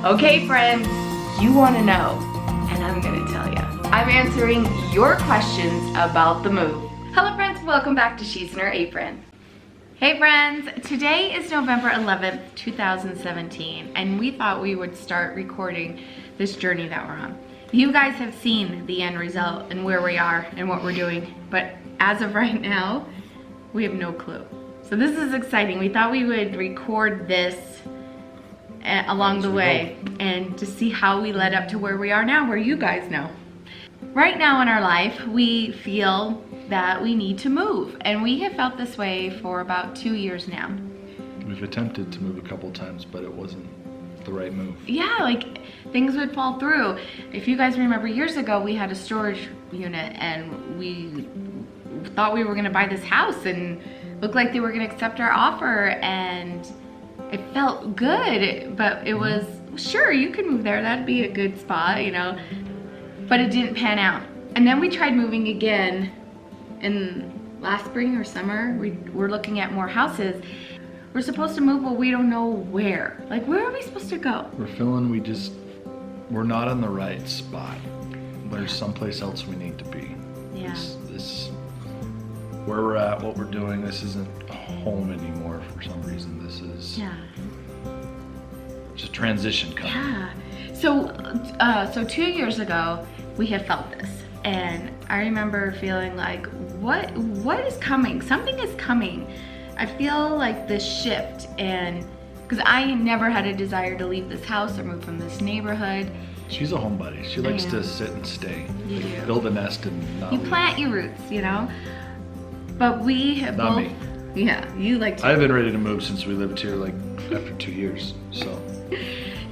Okay, friends, you want to know, and I'm going to tell you. I'm answering your questions about the move. Hello, friends. Welcome back to Shesinherapron. Hey, friends. Today is November 11th, 2017, and we thought we would start recording this journey that we're on. You guys have seen the end result and where we are and what we're doing, but as of right now, we have no clue. So this is exciting. We thought we would record this along the way and to see how we led up to where we are now, where you guys know. Right now in our life, we feel that we need to move, and we have felt this way for about 2 years now. We've attempted to move a couple times, but it wasn't the right move. Yeah, like things would fall through. If you guys remember, years ago we had a storage unit and we thought we were gonna buy this house and looked like they were gonna accept our offer, and it felt good, but it was, sure, you could move there, that'd be a good spot, you know, but it didn't pan out. And then we tried moving again in last spring or summer. We're looking at more houses. We're supposed to move, but we don't know where. Like, where are we supposed to go? We're feeling we're not in the right spot. There's someplace else we need to be. Yeah. This where we're at, what we're doing, this isn't home anymore for some reason. This is just transition coming. Yeah. So 2 years ago, we had felt this. And I remember feeling like, what is coming? Something is coming. I feel like this shift, and because I never had a desire to leave this house or move from this neighborhood. She's a homebody. She likes to sit and stay. You do. Build a nest and not leave. Plant your roots, you know? But we have Not both. me. Yeah, you like to. I've been ready to move since we lived here, like after 2 years, so.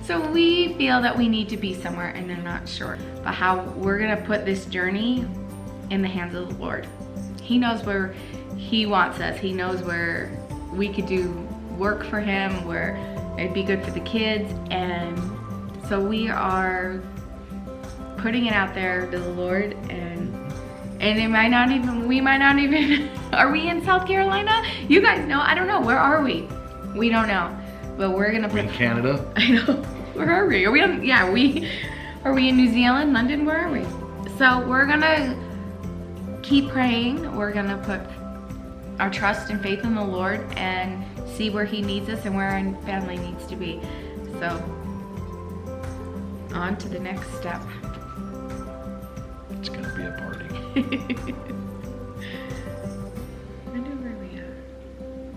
So we feel that we need to be somewhere, and they're not sure. But how we're gonna put this journey in the hands of the Lord. He knows where He wants us. He knows where we could do work for Him, where it'd be good for the kids. And so we are putting it out there to the Lord, and we might not even, are we in South Carolina? You guys know, I don't know, where are we? We don't know, but we're gonna put. We're in Canada? I know, where are we? Are we in New Zealand, London, where are we? So we're gonna keep praying. We're gonna put our trust and faith in the Lord and see where He needs us and where our family needs to be. So, on to the next step. It's gonna be a party. I know where we are.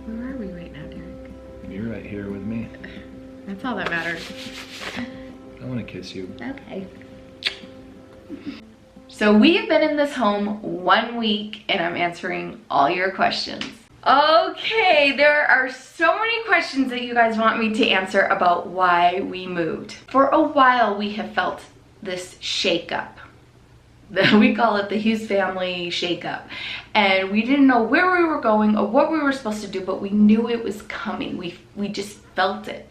Where are we right now, Deric? You're right here with me. That's all that matters. I wanna kiss you. Okay. So we have been in this home 1 week, and I'm answering all your questions. Okay, there are so many questions that you guys want me to answer about why we moved. For a while, we have felt this shakeup. We call it the Hughes family shakeup. And we didn't know where we were going or what we were supposed to do, but we knew it was coming. We just felt it.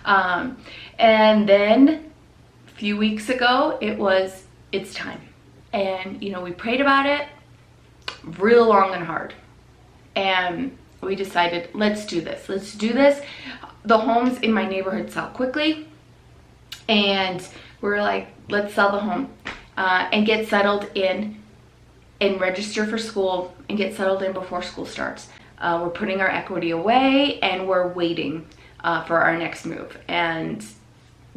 And then a few weeks ago, it's time. And, you know, we prayed about it real long and hard. And we decided, let's do this. Let's do this. The homes in my neighborhood sell quickly. And we're like, let's sell the home and get settled in and register for school and get settled in before school starts. We're putting our equity away, and we're waiting for our next move. And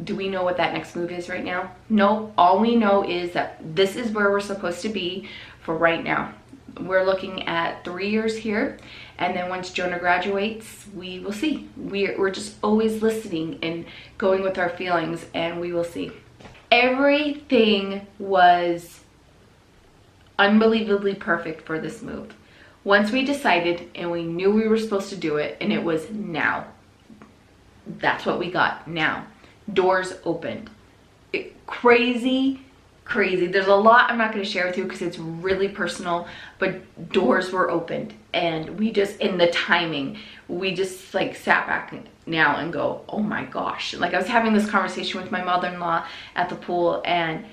do we know what that next move is right now? No, all we know is that this is where we're supposed to be for right now. We're looking at 3 years here, and then once Jonah graduates, we will see. We're just always listening and going with our feelings, and we will see. Everything was unbelievably perfect for this move. Once we decided and we knew we were supposed to do it, and it was now. That's what we got now. Doors opened. Crazy. There's a lot I'm not going to share with you because it's really personal, but doors were opened, and in the timing, we just like sat back now and go, oh my gosh. Like, I was having this conversation with my mother-in-law at the pool, and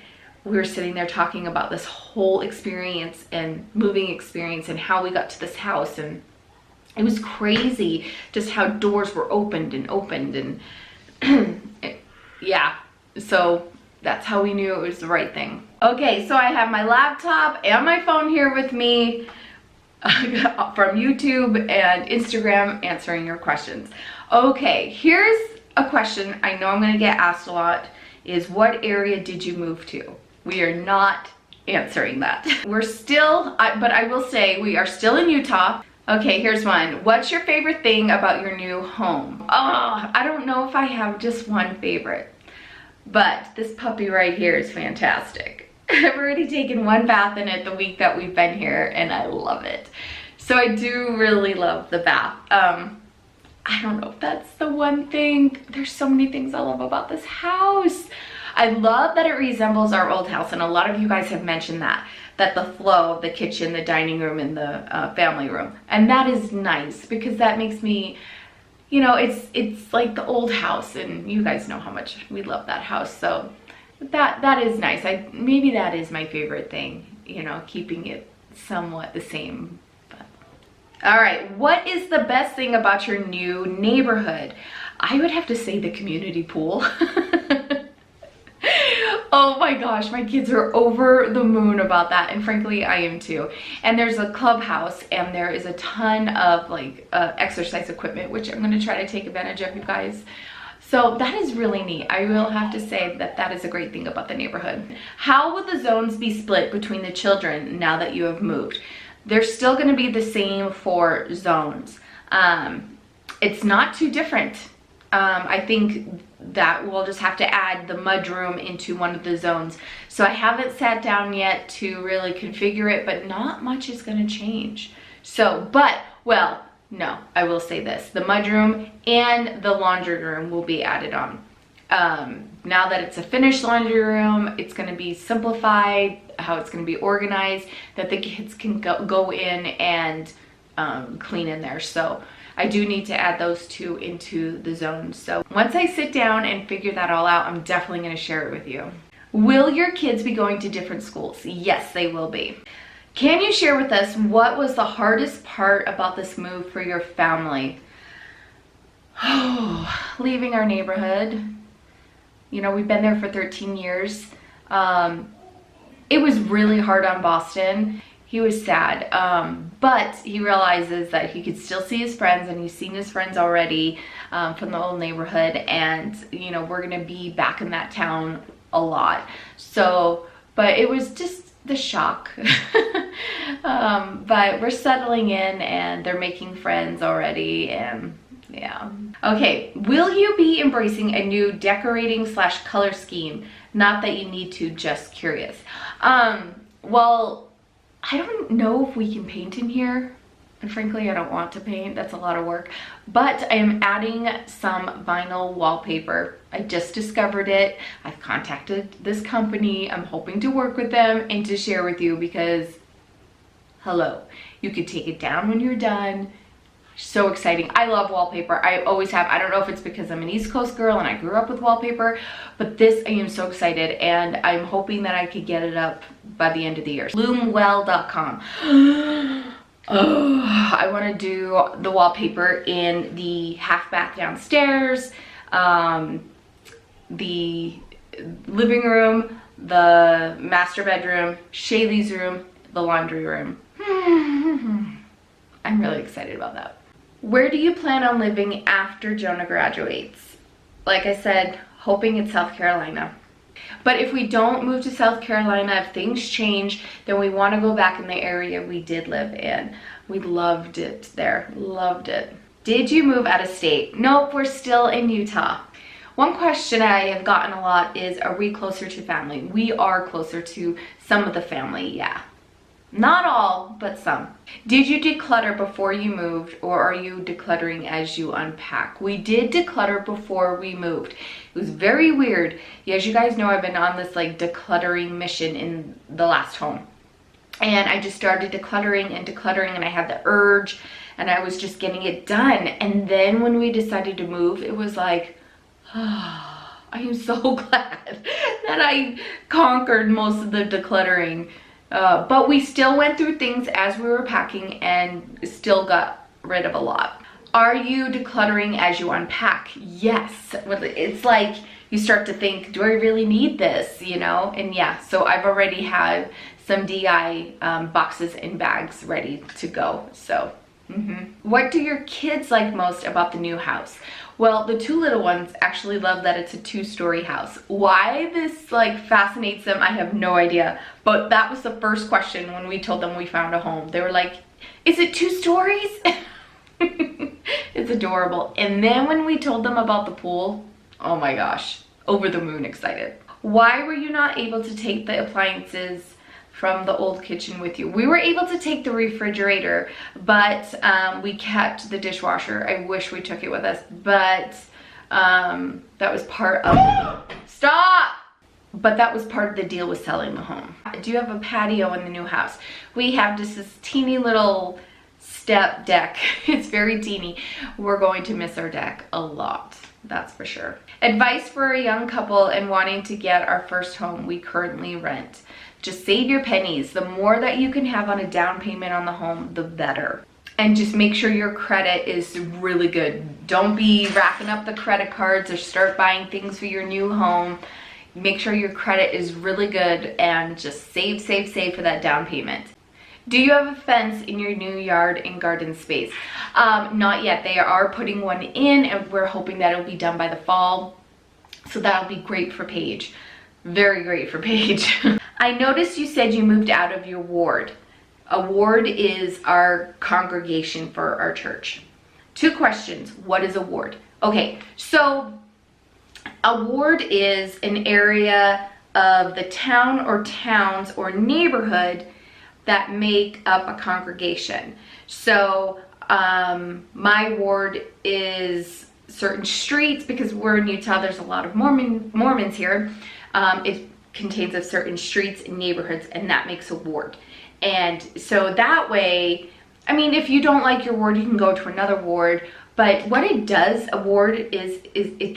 we were sitting there talking about this whole experience and moving experience and how we got to this house, and it was crazy just how doors were opened and yeah, so that's how we knew it was the right thing. Okay, so I have my laptop and my phone here with me from YouTube and Instagram answering your questions. Okay, here's a question I know I'm gonna get asked a lot is, what area did you move to? We are not answering that. We're still, but I will say we are still in Utah. Okay, here's one. What's your favorite thing about your new home? Oh, I don't know if I have just one favorite, but this puppy right here is fantastic. I've already taken one bath in it the week that we've been here and I love it. So I do really love the bath. I don't know if that's the one thing. There's so many things I love about this house. I love that it resembles our old house, and a lot of you guys have mentioned that the flow of the kitchen, the dining room, and the family room. And that is nice because that makes me, you know, it's like the old house, and you guys know how much we love that house. So that is nice. Maybe that is my favorite thing, you know, keeping it somewhat the same. But all right, what is the best thing about your new neighborhood? I would have to say the community pool. Oh my gosh, my kids are over the moon about that, and frankly I am too. And there's a clubhouse and there is a ton of like exercise equipment, which I'm going to try to take advantage of, you guys. So that is really neat. I will have to say that is a great thing about the neighborhood. How will the zones be split between the children now that you have moved? They're still going to be the same for zones. It's not too different. I think that we'll just have to add the mudroom into one of the zones. So I haven't sat down yet to really configure it, but not much is going to change. So, but, well, no, I will say this. The mudroom and the laundry room will be added on. Now that it's a finished laundry room, it's going to be simplified, how it's going to be organized, that the kids can go in and clean in there. So I do need to add those two into the zone. So once I sit down and figure that all out, I'm definitely going to share it with you. Will your kids be going to different schools? Yes, they will be. Can you share with us what was the hardest part about this move for your family? Oh, leaving our neighborhood. You know, we've been there for 13 years. It was really hard on Boston. He was sad, but he realizes that he could still see his friends, and he's seen his friends already from the old neighborhood, and you know, we're gonna be back in that town a lot. So, but it was just the shock. But we're settling in and they're making friends already, and yeah. Okay, will you be embracing a new decorating / color scheme? Not that you need to, just curious. Well, I don't know if we can paint in here, and frankly I don't want to paint. That's a lot of work, but I am adding some vinyl wallpaper. I just discovered it. I've contacted this company. I'm hoping to work with them and to share with you because hello, you could take it down when you're done. So exciting. I love wallpaper. I always have. I don't know if it's because I'm an East Coast girl and I grew up with wallpaper, but this, I am so excited, and I'm hoping that I could get it up by the end of the year. Bloomwell.com. Oh, I want to do the wallpaper in the half bath downstairs, the living room, the master bedroom, Shaylee's room, the laundry room. I'm really excited about that. Where do you plan on living after Jonah graduates? Like I said, hoping it's South Carolina. But if we don't move to South Carolina, if things change, then we want to go back in the area we did live in. We loved it there, loved it. Did you move out of state? Nope, we're still in Utah. One question I have gotten a lot is, are we closer to family? We are closer to some of the family, yeah. Not all, but some. Did you declutter before you moved, or are you decluttering as you unpack? We did declutter before we moved. It was very weird. As you guys know, I've been on this like decluttering mission in the last home. And I just started decluttering and I had the urge and I was just getting it done. And then when we decided to move, it was like, oh, I am so glad that I conquered most of the decluttering. But we still went through things as we were packing and still got rid of a lot. Are you decluttering as you unpack? Yes. It's like you start to think, do I really need this? You know? And yeah, so I've already had some DI boxes and bags ready to go. So, What do your kids like most about the new house? Well, the two little ones actually love that it's a 2-story house. Why this like fascinates them, I have no idea. But that was the first question when we told them we found a home. They were like, is it 2 stories? It's adorable. And then when we told them about the pool, oh my gosh, over the moon excited. Why were you not able to take the appliances from the old kitchen with you? We were able to take the refrigerator, but we kept the dishwasher. I wish we took it with us, but that was part of, stop! But that was part of the deal with selling the home. Do you have a patio in the new house? We have just this teeny little step deck. It's very teeny. We're going to miss our deck a lot, that's for sure. Advice for a young couple and wanting to get our first home we currently rent. Just save your pennies. The more that you can have on a down payment on the home, the better. And just make sure your credit is really good. Don't be racking up the credit cards or start buying things for your new home. Make sure your credit is really good and just save for that down payment. Do you have a fence in your new yard and garden space? Not yet. They are putting one in and we're hoping that it'll be done by the fall. So that'll be great for Paige. Very great for Paige. I noticed you said you moved out of your ward. A ward is our congregation for our church. 2 questions. What is a ward? Okay, so a ward is an area of the town or towns or neighborhood that make up a congregation. So my ward is certain streets, because we're in Utah, there's a lot of Mormons here. It contains of certain streets and neighborhoods, and that makes a ward. And so that way, I mean, if you don't like your ward, you can go to another ward. But what it does, a ward, is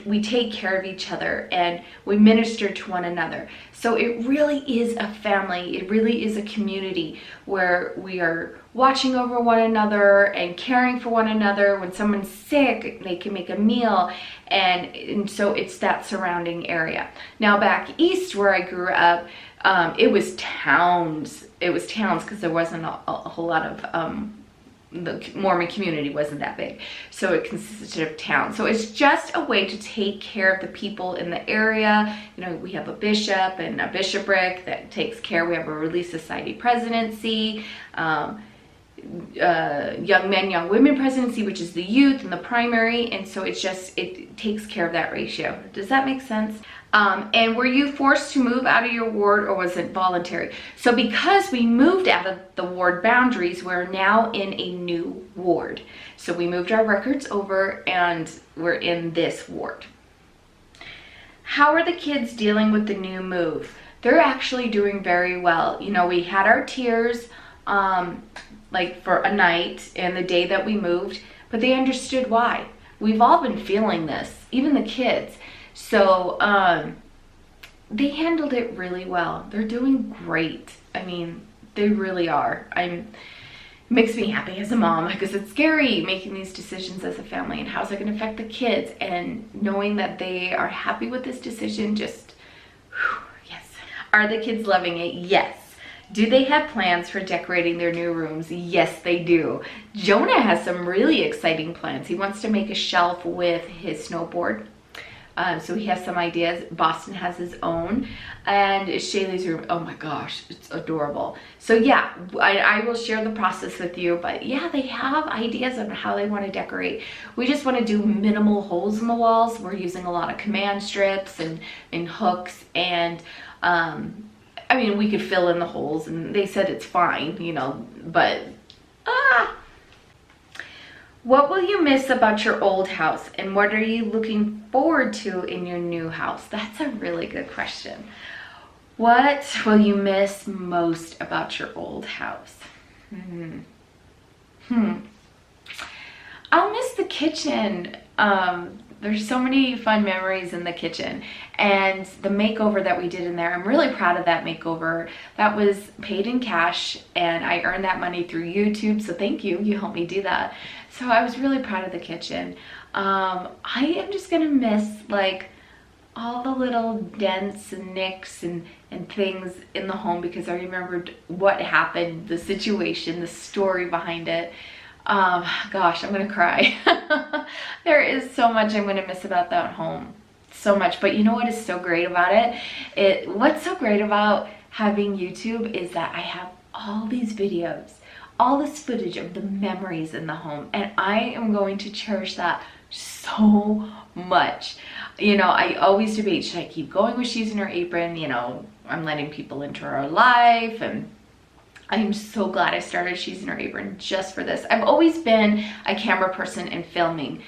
we take care of each other and we minister to one another. So it really is a family. It really is a community where we are watching over one another and caring for one another. When someone's sick, they can make a meal. And so it's that surrounding area. Now back east where I grew up, it was towns. It was towns because there wasn't a whole lot of the Mormon community wasn't that big, so it consisted of towns. So it's just a way to take care of the people in the area. You know, we have a bishop and a bishopric that takes care. We have a Relief Society presidency, young men, young women presidency, which is the youth and the primary, and so it takes care of that ratio. Does that make sense? And were you forced to move out of your ward, or was it voluntary? So because we moved out of the ward boundaries, we're now in a new ward. So we moved our records over and we're in this ward. How are the kids dealing with the new move? They're actually doing very well. You know, we had our tears like for a night and the day that we moved, but they understood why. We've all been feeling this, even the kids. So they handled it really well. They're doing great. I mean, they really are. It makes me happy as a mom, because it's scary making these decisions as a family and how's it going to affect the kids, and knowing that they are happy with this decision, just whew, yes. Are the kids loving it? Yes. Do they have plans for decorating their new rooms? Yes, they do. Jonah has some really exciting plans. He wants to make a shelf with his snowboard. So he has some ideas. Boston has his own, and Shaylee's room, oh my gosh, it's adorable. So yeah, I will share the process with you, but yeah, they have ideas on how they want to decorate. We just want to do minimal holes in the walls. We're using a lot of command strips and hooks, and I mean, we could fill in the holes, and they said it's fine, you know, but what will you miss about your old house, and what are you looking forward to in your new house? That's a really good question. What will you miss most about your old house? I'll miss the kitchen. There's so many fun memories in the kitchen, and the makeover that we did in there, I'm really proud of that makeover. That was paid in cash, and I earned that money through YouTube, so thank you. You helped me do that. So I was really proud of the kitchen. I am just gonna miss like all the little dents and nicks and things in the home, because I remembered what happened, the situation, the story behind it. Gosh, I'm gonna cry. There is so much I'm gonna miss about that home. So much. But you know what is so great about it? What's so great about having YouTube is that I have all these videos, all this footage of the memories in the home, and I am going to cherish that so much. You know, I always debate, should I keep going with She's in Her Apron? You know, I'm letting people into our life, and I'm so glad I started She's in Her Apron just for this. I've always been a camera person and filming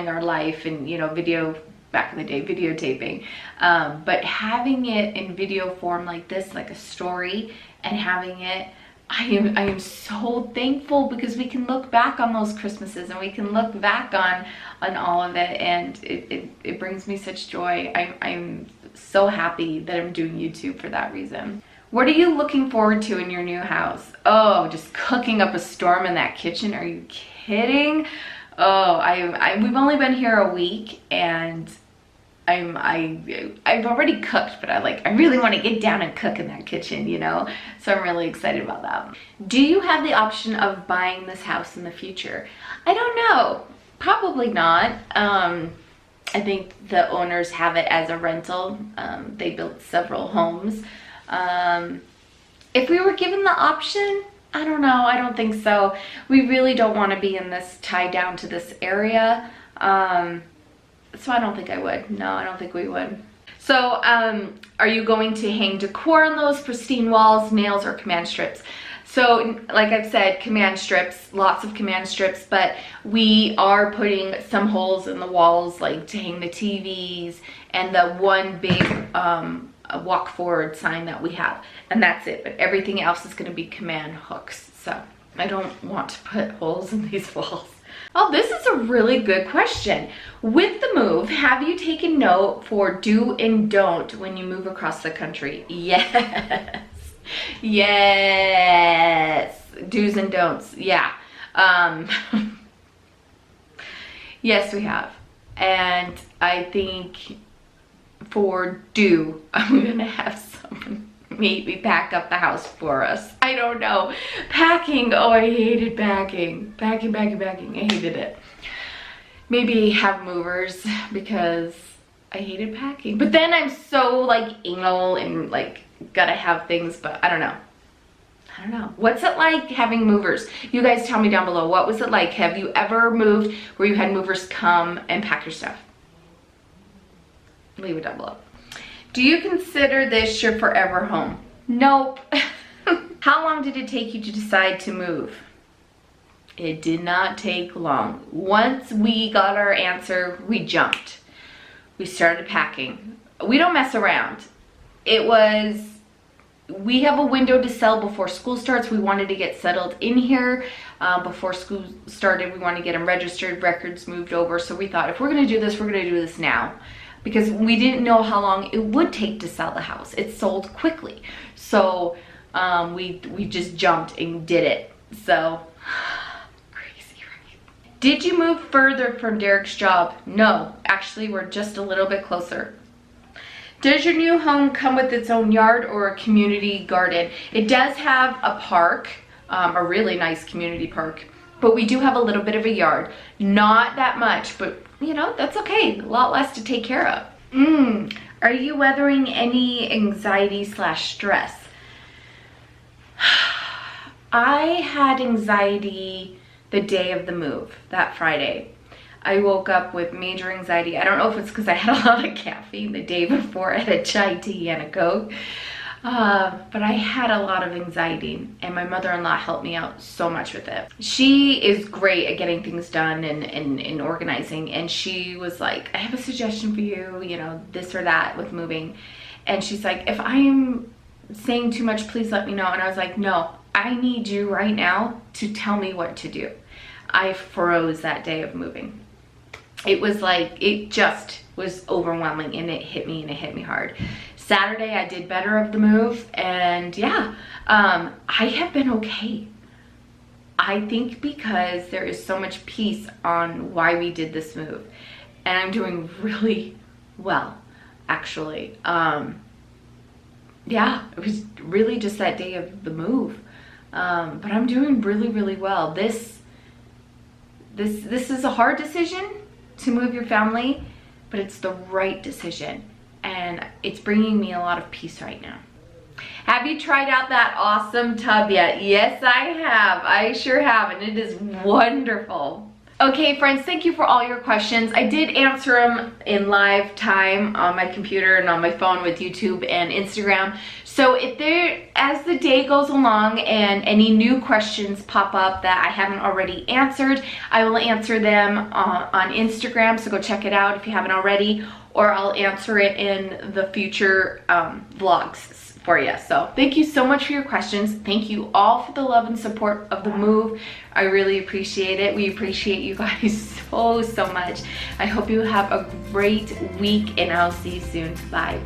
our life, and you know, video, back in the day, videotaping. But having it in video form like this, like a story, and having it, I am so thankful, because we can look back on those Christmases, and we can look back on all of it, and it brings me such joy. I'm so happy that I'm doing YouTube for that reason. What are you looking forward to in your new house? Oh, just cooking up a storm in that kitchen. Are you kidding? Oh, we've only been here a week, and I've already cooked, but I really want to get down and cook in that kitchen, you know? So I'm really excited about that. Do you have the option of buying this house in the future? I don't know. Probably not. I think the owners have it as a rental. They built several homes. If we were given the option, I don't know. I don't think so. We really don't want to be in this, tied down to this area. So I don't think I would. No, I don't think we would. So, are you going to hang decor on those, pristine walls, nails, or command strips? So, like I've said, command strips, lots of command strips, but we are putting some holes in the walls, like to hang the TVs, and the one big walk forward sign that we have, and that's it. But everything else is going to be command hooks. So, I don't want to put holes in these walls. Oh, this is a really good question. With the move, have you taken note for do and don't when you move across the country? Yes. Yes. Do's and don'ts. Yeah. Yes, we have. And I think for do, I'm gonna have someone maybe pack up the house for us. I don't know. Packing. Oh, I hated packing. Packing. I hated it. Maybe have movers, because I hated packing. But then I'm so like anal and like gotta have things, but I don't know. What's it like having movers? You guys tell me down below. What was it like? Have you ever moved where you had movers come and pack your stuff? Leave it down below. Do you consider this your forever home? Nope. How long did it take you to decide to move? It did not take long. Once we got our answer, we jumped. We started packing. We don't mess around. We have a window to sell before school starts. We wanted to get settled in here before school started. We wanted to get them registered, records moved over. So we thought, if we're gonna do this, we're gonna do this now. Because we didn't know how long it would take to sell the house. It sold quickly. So we just jumped and did it. So, crazy, right? Did you move further from Deric's job? No, actually we're just a little bit closer. Does your new home come with its own yard or a community garden? It does have a park, a really nice community park, but we do have a little bit of a yard. Not that much, but you know, that's okay. A lot less to take care of. Are you weathering any anxiety/stress? I had anxiety the day of the move, that Friday. I woke up with major anxiety. I don't know if it's because I had a lot of caffeine the day before. I had a chai tea and a Coke. But I had a lot of anxiety, and my mother-in-law helped me out so much with it. She is great at getting things done and organizing, and she was like, I have a suggestion for you, you know, this or that with moving. And she's like, if I'm saying too much, please let me know. And I was like, no, I need you right now to tell me what to do. I froze that day of moving. it was like, it just was overwhelming, and it hit me, and it hit me hard. Saturday, I did better of the move, and yeah, I have been okay. I think because there is so much peace on why we did this move, and I'm doing really well, actually. Yeah, it was really just that day of the move, but I'm doing really, really well. This is a hard decision to move your family, but it's the right decision, and it's bringing me a lot of peace right now. Have you tried out that awesome tub yet? Yes, I have. I sure have, and it is wonderful. Okay, friends, thank you for all your questions. I did answer them in live time on my computer and on my phone with YouTube and Instagram. So if as the day goes along and any new questions pop up that I haven't already answered, I will answer them on Instagram, so go check it out if you haven't already, or I'll answer it in the future vlogs for you. So thank you so much for your questions. Thank you all for the love and support of the move. I really appreciate it. We appreciate you guys so much. I hope you have a great week, and I'll see you soon. Bye.